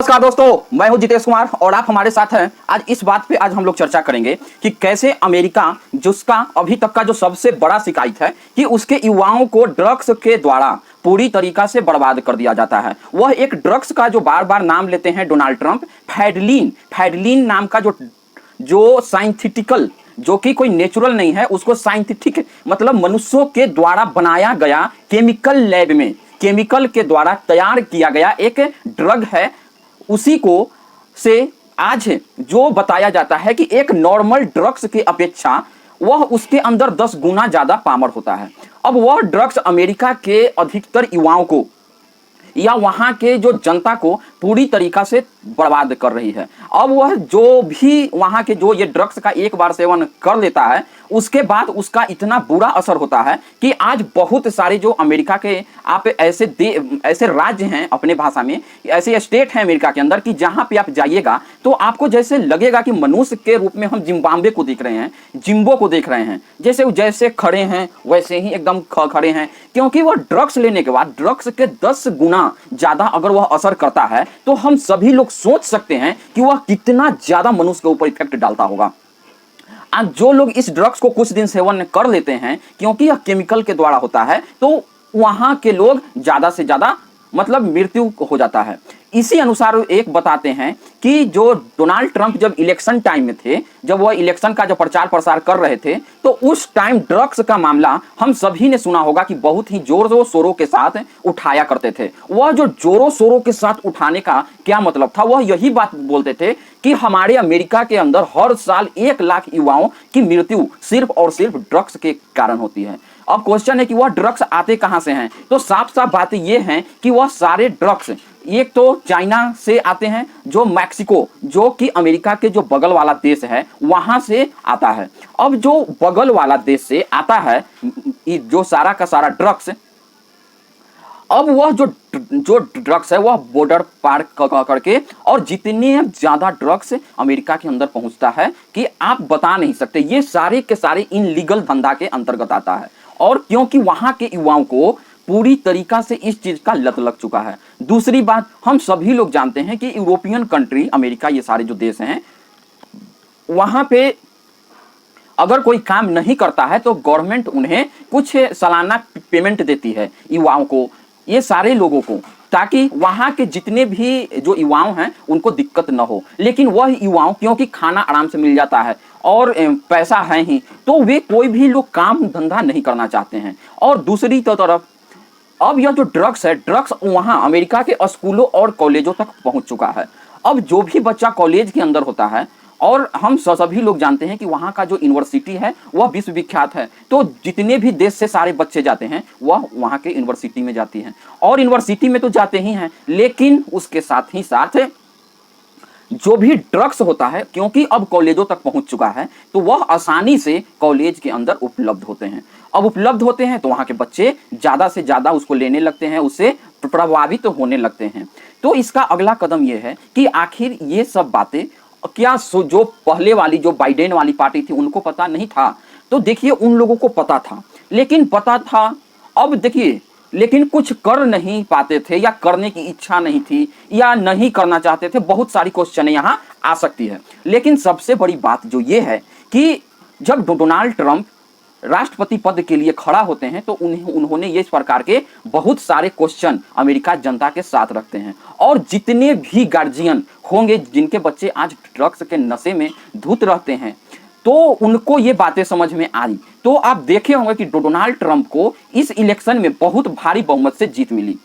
नमस्कार दोस्तों, मैं हूं जितेश कुमार और आप हमारे साथ हैं। आज इस बात पे आज हम लोग चर्चा करेंगे कि कैसे अमेरिका, जिसका अभी तक का जो सबसे बड़ा शिकायत है कि उसके युवाओं को ड्रग्स के द्वारा पूरी तरीका से बर्बाद कर दिया जाता है। वह एक ड्रग्स का जो बार बार नाम लेते हैं डोनाल्ड ट्रंप, फैडलिन नाम का जो साइंथिटिकल, जो कि कोई नेचुरल नहीं है, उसको साइंटिफिक मतलब मनुष्यों के द्वारा बनाया गया केमिकल लैब में केमिकल के द्वारा तैयार किया गया एक ड्रग है। उसी को से आज जो बताया जाता है कि एक नॉर्मल ड्रग्स की अपेक्षा वह उसके अंदर 10 गुना ज्यादा पावर होता है। अब वह ड्रग्स अमेरिका के अधिकतर युवाओं को या वहां के जो जनता को पूरी तरीका से बर्बाद कर रही है। अब वह जो भी वहां के जो ये ड्रग्स का एक बार सेवन कर लेता है, उसके बाद उसका इतना बुरा असर होता है कि आज बहुत सारे जो अमेरिका के आप ऐसे राज्य हैं, अपने भाषा में ऐसे स्टेट हैं अमेरिका के अंदर कि जहां पे आप जाइएगा तो आपको जैसे लगेगा कि मनुष्य के रूप में हम जिम्बाब्वे को देख रहे हैं, जिम्बो को देख रहे हैं। जैसे खड़े हैं वैसे ही एकदम खड़े हैं, क्योंकि वह ड्रग्स लेने के बाद ड्रग्स के 10 गुना ज्यादा अगर वह असर करता है तो हम सभी लोग सोच सकते हैं कि वह कितना ज्यादा मनुष्य के ऊपर इफेक्ट डालता होगा। आज जो लोग इस ड्रग्स को कुछ दिन सेवन कर लेते हैं, क्योंकि यह केमिकल के द्वारा होता है, तो वहां के लोग ज्यादा से ज्यादा मतलब मृत्यु हो जाता है। इसी अनुसार एक बताते हैं कि जो डोनाल्ड ट्रंप जब इलेक्शन टाइम में थे, जब वह इलेक्शन का जो प्रचार प्रसार कर रहे थे, तो उस टाइम ड्रग्स का मामला हम सभी ने सुना होगा कि बहुत ही जोरों शोरों के साथ उठाया करते थे। वह जो जोरों शोरों के साथ उठाने का क्या मतलब था, वह यही बात बोलते थे कि हमारे अमेरिका के अंदर हर साल 1 लाख युवाओं की मृत्यु सिर्फ और सिर्फ ड्रग्स के कारण होती है। अब क्वेश्चन है कि वह ड्रग्स आते कहां से हैं, तो साफ साफ बात यह है कि वह सारे ड्रग्स एक तो चाइना से आते हैं, जो मैक्सिको, जो कि अमेरिका के जो बगल वाला देश है, वहां से आता है। अब जो बगल वाला देश से आता है जो सारा का सारा ड्रग्स, अब वह जो ड्रग्स है वह बॉर्डर पार करके और जितने ज्यादा ड्रग्स अमेरिका के अंदर पहुंचता है कि आप बता नहीं सकते। ये सारे के सारे इनलीगल धंधा के अंतर्गत आता है, और क्योंकि वहां के युवाओं को पूरी तरीका से इस चीज का लत लग चुका है। दूसरी बात, हम सभी लोग जानते हैं कि यूरोपियन कंट्री, अमेरिका, ये सारे जो देश हैं, वहां पे अगर कोई काम नहीं करता है तो गवर्नमेंट उन्हें कुछ सालाना पेमेंट देती है युवाओं को, ये सारे लोगों को, ताकि वहां के जितने भी जो युवाओं हैं उनको दिक्कत न हो। लेकिन वह युवाओं, क्योंकि खाना आराम से मिल जाता है और पैसा है ही, तो वे कोई भी लोग काम धंधा नहीं करना चाहते हैं। और दूसरी तरफ अब यह जो ड्रग्स है, ड्रग्स वहां अमेरिका के स्कूलों और कॉलेजों तक पहुंच चुका है। अब जो भी बच्चा कॉलेज के अंदर होता है, और हम सभी लोग जानते हैं कि वहाँ का जो यूनिवर्सिटी है वह विश्वविख्यात है, तो जितने भी देश से सारे बच्चे जाते हैं वह वहाँ के यूनिवर्सिटी में जाती हैं, और यूनिवर्सिटी में तो जाते ही हैं, लेकिन उसके साथ ही साथ जो भी ड्रग्स होता है, क्योंकि अब कॉलेजों तक पहुंच चुका है, तो वह आसानी से कॉलेज के अंदर उपलब्ध होते हैं। अब उपलब्ध होते हैं तो वहाँ के बच्चे ज़्यादा से ज़्यादा उसको लेने लगते हैं, उससे प्रभावित होने लगते हैं। तो इसका अगला कदम यह है कि आखिर ये सब बातें क्या जो पहले वाली जो बाइडेन वाली पार्टी थी उनको पता नहीं था? तो देखिए, उन लोगों को पता था, लेकिन पता था, अब देखिए, लेकिन कुछ कर नहीं पाते थे, या करने की इच्छा नहीं थी, या नहीं करना चाहते थे। बहुत सारी क्वेश्चन यहाँ आ सकती है, लेकिन सबसे बड़ी बात जो ये है कि जब डोनाल्ड ट्रंप राष्ट्रपति पद के लिए खड़ा होते हैं तो उन्होंने ये इस प्रकार के बहुत सारे क्वेश्चन अमेरिका जनता के साथ रखते हैं, और जितने भी गार्जियन होंगे जिनके बच्चे आज ड्रग्स के नशे में धुत रहते हैं, तो उनको ये बातें समझ में आई। तो आप देखे होंगे कि डोनाल्ड ट्रंप को इस इलेक्शन में बहुत भारी बहुमत से जीत मिली।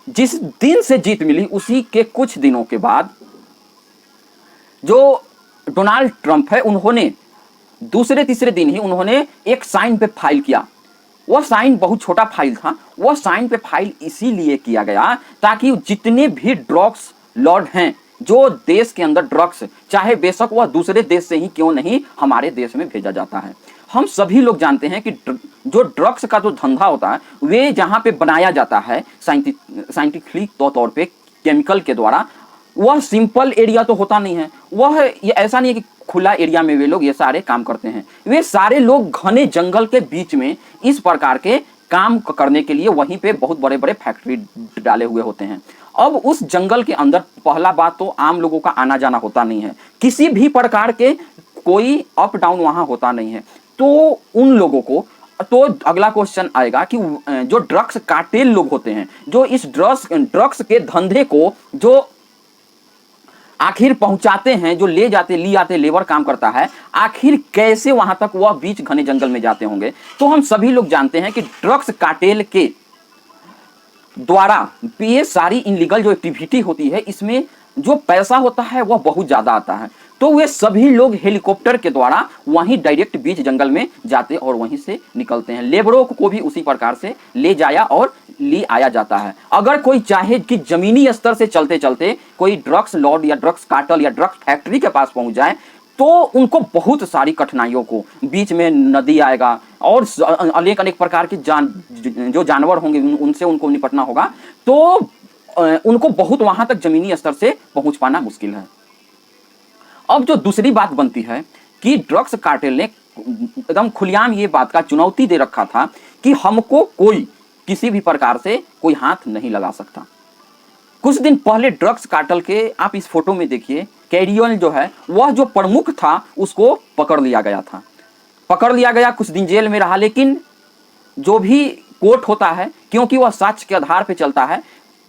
जिस दिन से जीत मिली, उसी के कुछ दिनों के बाद जो डोनाल्ड ट्रंप है, उन्होंने दूसरे तीसरे दिन ही उन्होंने एक साइन पे फाइल किया। वह साइन बहुत छोटा फाइल था। वह साइन पे फाइल इसीलिए किया गया ताकि जितने भी ड्रग्स लॉर्ड हैं, जो देश के अंदर ड्रग्स, चाहे बेशक वह दूसरे देश से ही क्यों नहीं हमारे देश में भेजा जाता है। हम सभी लोग जानते हैं कि जो ड्रग्स का जो धंधा होता है, वे जहाँ पे बनाया जाता है साइंटिफिक तौर पे केमिकल के द्वारा, वह सिंपल एरिया तो होता नहीं है। वह ये ऐसा नहीं है कि खुला एरिया में वे लोग ये सारे काम करते हैं। वे सारे लोग घने जंगल के बीच में इस प्रकार के काम करने के लिए वहीं पे बहुत बड़े बड़े फैक्ट्री डाले हुए होते हैं। अब उस जंगल के अंदर पहला बात तो आम लोगों का आना जाना होता नहीं है, किसी भी प्रकार के कोई अप डाउन वहां होता नहीं है। तो उन लोगों को, तो अगला क्वेश्चन आएगा कि जो ड्रग्स कार्टेल लोग होते हैं, जो इस ड्रग्स के धंधे को जो आखिर पहुंचाते हैं, जो ले आते लेबर काम करता है, आखिर कैसे वहां तक वह बीच घने जंगल में जाते होंगे। तो हम सभी लोग जानते हैं कि ड्रग्स कार्टेल के द्वारा ये सारी इनलीगल जो एक्टिविटी होती है, इसमें जो पैसा होता है वह बहुत ज्यादा आता है। तो वे सभी लोग हेलीकॉप्टर के द्वारा वहीं डायरेक्ट बीच जंगल में जाते और वहीं से निकलते हैं। लेबरों को भी उसी प्रकार से ले जाया और ले आया जाता है। अगर कोई चाहे कि जमीनी स्तर से चलते चलते कोई ड्रग्स लॉर्ड या ड्रग्स कार्टेल या ड्रग्स फैक्ट्री के पास पहुंच जाए, तो उनको बहुत सारी कठिनाइयों को, बीच में नदी आएगा और अनेक अनेक प्रकार के जो जानवर होंगे उनसे उनको निपटना होगा। तो उनको बहुत वहां तक जमीनी स्तर से पहुंच पाना मुश्किल है। अब जो दूसरी बात बनती है कि ड्रग्स कार्टेल ने एकदम खुलेआम ये बात का चुनौती दे रखा था कि हमको कोई किसी भी प्रकार से कोई हाथ नहीं लगा सकता। कुछ दिन पहले ड्रग्स कार्टेल के आप इस फोटो में देखिए, कैरियन जो है वह जो प्रमुख था उसको पकड़ लिया गया था, कुछ दिन जेल में रहा। लेकिन जो भी कोर्ट होता है, क्योंकि वह साक्ष्य के आधार पर चलता है,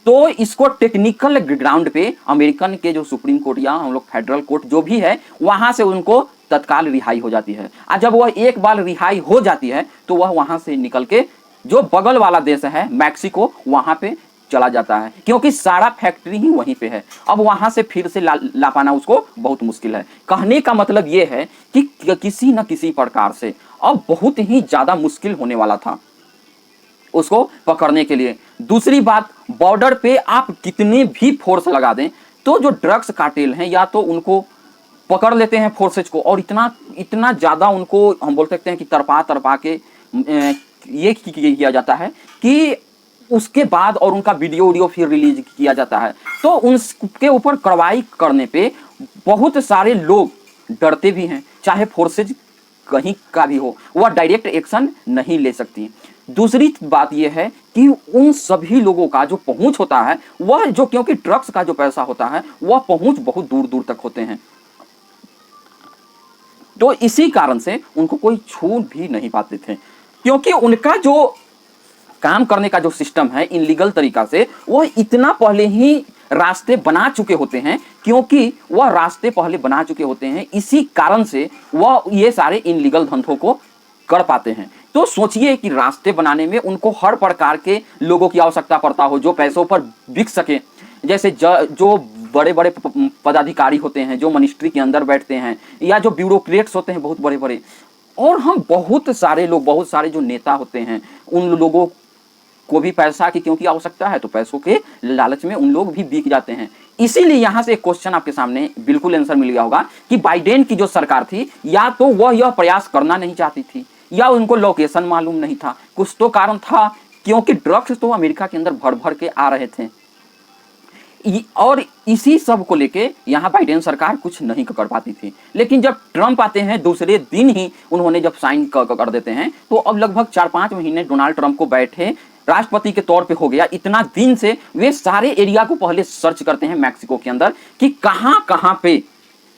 तो इसको टेक्निकल ग्राउंड पे अमेरिकन के जो सुप्रीम कोर्ट या हम लोग फेडरल कोर्ट जो भी है, वहां से उनको तत्काल रिहाई हो जाती है। और जब वह एक बार रिहाई हो जाती है तो वह वहां से निकल के जो बगल वाला देश है मैक्सिको, वहां पे चला जाता है, क्योंकि सारा फैक्ट्री ही वहीं पे है। अब वहां से फिर से ला पाना उसको बहुत मुश्किल है। कहने का मतलब ये है कि किसी न किसी प्रकार से अब बहुत ही ज्यादा मुश्किल होने वाला था उसको पकड़ने के लिए। दूसरी बात, बॉर्डर पे आप कितने भी फोर्स लगा दें तो जो ड्रग्स कार्टेल हैं या तो उनको पकड़ लेते हैं फोर्सेज को, और इतना ज्यादा उनको हम बोल सकते हैं कि तरपा के ये किया जाता है कि उसके बाद और उनका वीडियो फिर रिलीज किया जाता है। तो उनके ऊपर कार्रवाई करने पे बहुत सारे लोग डरते भी हैं, चाहे फोर्सेज कहीं का भी हो, वह डायरेक्ट एक्शन नहीं ले सकती। दूसरी बात यह है कि उन सभी लोगों का जो पहुंच होता है वह जो, क्योंकि ड्रग्स का जो पैसा होता है वह पहुंच बहुत दूर दूर तक होते हैं, तो इसी कारण से उनको कोई छू भी नहीं पाते थे, क्योंकि उनका जो काम करने का जो सिस्टम है इनलीगल तरीका से, वह इतना पहले ही रास्ते बना चुके होते हैं, क्योंकि वह रास्ते पहले बना चुके होते हैं, इसी कारण से वह ये सारे इनलीगल धंधों को कर पाते हैं। तो सोचिए कि रास्ते बनाने में उनको हर प्रकार के लोगों की आवश्यकता पड़ता हो जो पैसों पर बिक सके, जैसे जो बड़े बड़े पदाधिकारी होते हैं जो मिनिस्ट्री के अंदर बैठते हैं, या जो ब्यूरोक्रेट्स होते हैं बहुत बड़े बड़े, और हम बहुत सारे जो नेता होते हैं, उन लोगों को भी पैसा की क्योंकि आवश्यकता है, तो पैसों के लालच में उन लोग भी बिक जाते हैं। इसीलिए यहां से एक क्वेश्चन आपके सामने बिल्कुल आंसर मिल गया होगा कि बाइडेन की जो सरकार थी, या तो वह यह प्रयास करना नहीं चाहती थी, या उनको लोकेशन मालूम नहीं था, कुछ तो कारण था, क्योंकि ड्रग्स तो अमेरिका के अंदर भर भर के आ रहे थे, और इसी सब को लेके यहाँ बाइडेन सरकार कुछ नहीं कर पाती थी। लेकिन जब ट्रंप आते हैं, दूसरे दिन ही उन्होंने जब साइन कर देते हैं, तो अब लगभग 4-5 महीने डोनाल्ड ट्रंप को बैठे राष्ट्रपति के तौर पे हो गया। इतना दिन से वे सारे एरिया को पहले सर्च करते हैं मैक्सिको के अंदर कि कहाँ कहाँ पे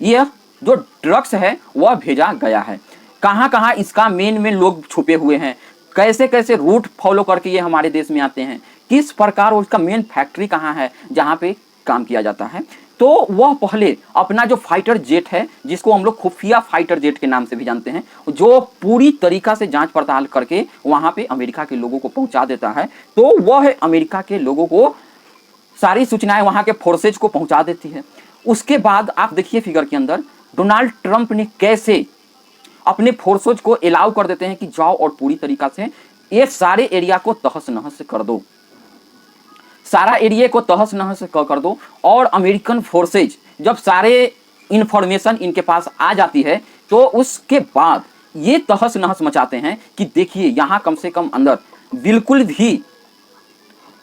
यह जो ड्रग्स है वह भेजा गया है, कहाँ कहाँ इसका मेन लोग छुपे हुए हैं, कैसे कैसे रूट फॉलो करके ये हमारे देश में आते हैं, किस प्रकार उसका मेन फैक्ट्री कहाँ है जहाँ पे काम किया जाता है। तो वह पहले अपना जो फाइटर जेट है, जिसको हम लोग खुफिया फाइटर जेट के नाम से भी जानते हैं, जो पूरी तरीका से जांच पड़ताल करके वहां पे अमेरिका के लोगों को पहुंचा देता है, तो वह अमेरिका के लोगों को सारी सूचनाएं वहां के फोर्सेज को पहुंचा देती है। उसके बाद आप देखिए फिगर के अंदर डोनाल्ड ट्रंप ने कैसे अपने फोर्सेज को अलाउ कर देते हैं कि जाओ और पूरी तरीका से ये सारे एरिया को तहस नहस कर दो, सारा एरिया को तहस नहस कर दो। और अमेरिकन फोर्सेज जब सारे इंफॉर्मेशन इनके पास आ जाती है, तो उसके बाद ये तहस नहस मचाते हैं कि देखिए यहाँ कम से कम अंदर बिल्कुल भी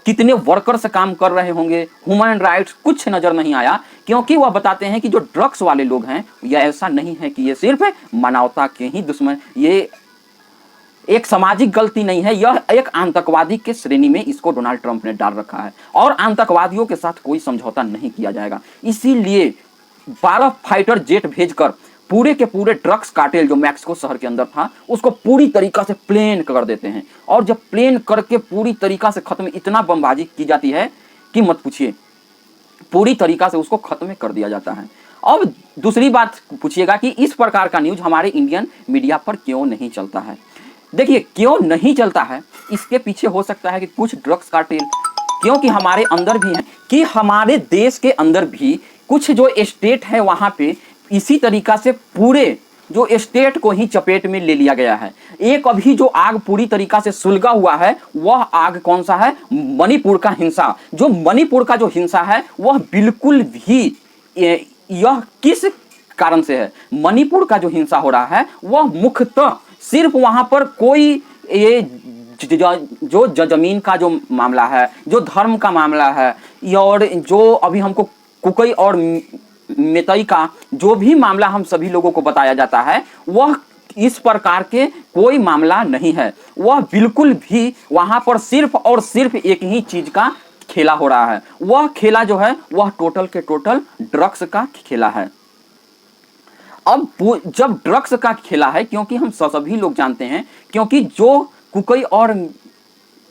कितने वर्कर्स काम कर रहे होंगे, ह्यूमन राइट्स कुछ नजर नहीं आया, क्योंकि वह बताते हैं कि जो ड्रग्स वाले लोग हैं, यह ऐसा नहीं है कि ये सिर्फ मानवता के ही दुश्मन, ये एक सामाजिक गलती नहीं है, यह एक आतंकवादी के श्रेणी में इसको डोनाल्ड ट्रंप ने डाल रखा है और आतंकवादियों के साथ कोई समझौता नहीं किया जाएगा। इसीलिए 12 फाइटर जेट भेजकर पूरे के पूरे ड्रग्स कार्टेल जो मैक्सिको शहर के अंदर था उसको पूरी तरीका से प्लेन कर देते हैं, और जब प्लेन करके पूरी तरीका से खत्म, इतना बमबाजी की जाती है कि मत पूछिए, पूरी तरीका से उसको खत्म कर दिया जाता है। अब दूसरी बात पूछिएगा कि इस प्रकार का न्यूज हमारे इंडियन मीडिया पर क्यों नहीं चलता है। देखिए क्यों नहीं चलता है, इसके पीछे हो सकता है कि कुछ ड्रग्स कार्टेल, क्योंकि हमारे अंदर भी है कि हमारे देश के अंदर भी कुछ जो स्टेट है वहां पे इसी तरीका से पूरे जो स्टेट को ही चपेट में ले लिया गया है। एक अभी जो आग पूरी तरीका से सुलगा हुआ है वह आग कौन सा है, मणिपुर का हिंसा। जो मणिपुर का जो हिंसा है वह बिल्कुल भी यह किस कारण से है, मणिपुर का जो हिंसा हो रहा है वह मुख्यतः सिर्फ वहां पर कोई ये जो जमीन का जो मामला है, जो धर्म का मामला है, और जो अभी हमको कुकई और मेतई का जो भी मामला हम सभी लोगों को बताया जाता है वह इस प्रकार के कोई मामला नहीं है। वह बिल्कुल भी वहां पर सिर्फ और सिर्फ एक ही चीज का खेला हो रहा है। वह खेला जो है वह टोटल के टोटल ड्रग्स का खेला है। अब जब ड्रग्स का खेला है, क्योंकि हम सभी लोग जानते हैं, क्योंकि जो कुकई और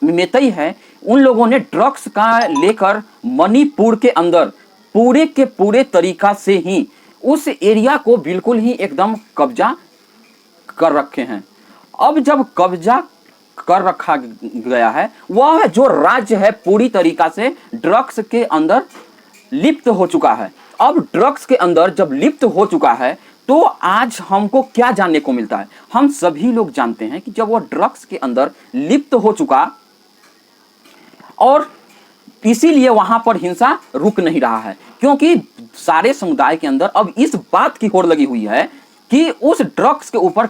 मेतई है उन लोगों ने ड्रग्स का लेकर मणिपुर के अंदर पूरे के पूरे तरीका से ही उस एरिया को बिल्कुल ही एकदम कब्जा कर रखे हैं। अब जब कब्जा कर रखा गया है, वह जो राज्य है पूरी तरीका से ड्रग्स के अंदर लिप्त हो चुका है। अब ड्रग्स के अंदर जब लिप्त हो चुका है तो आज हमको क्या जानने को मिलता है, हम सभी लोग जानते हैं कि जब वह ड्रग्स के अंदर लिप्त हो चुका और इसीलिए वहां पर हिंसा रुक नहीं रहा है, क्योंकि सारे समुदाय के अंदर अब इस बात की होड़ लगी हुई है कि उस ड्रग्स के ऊपर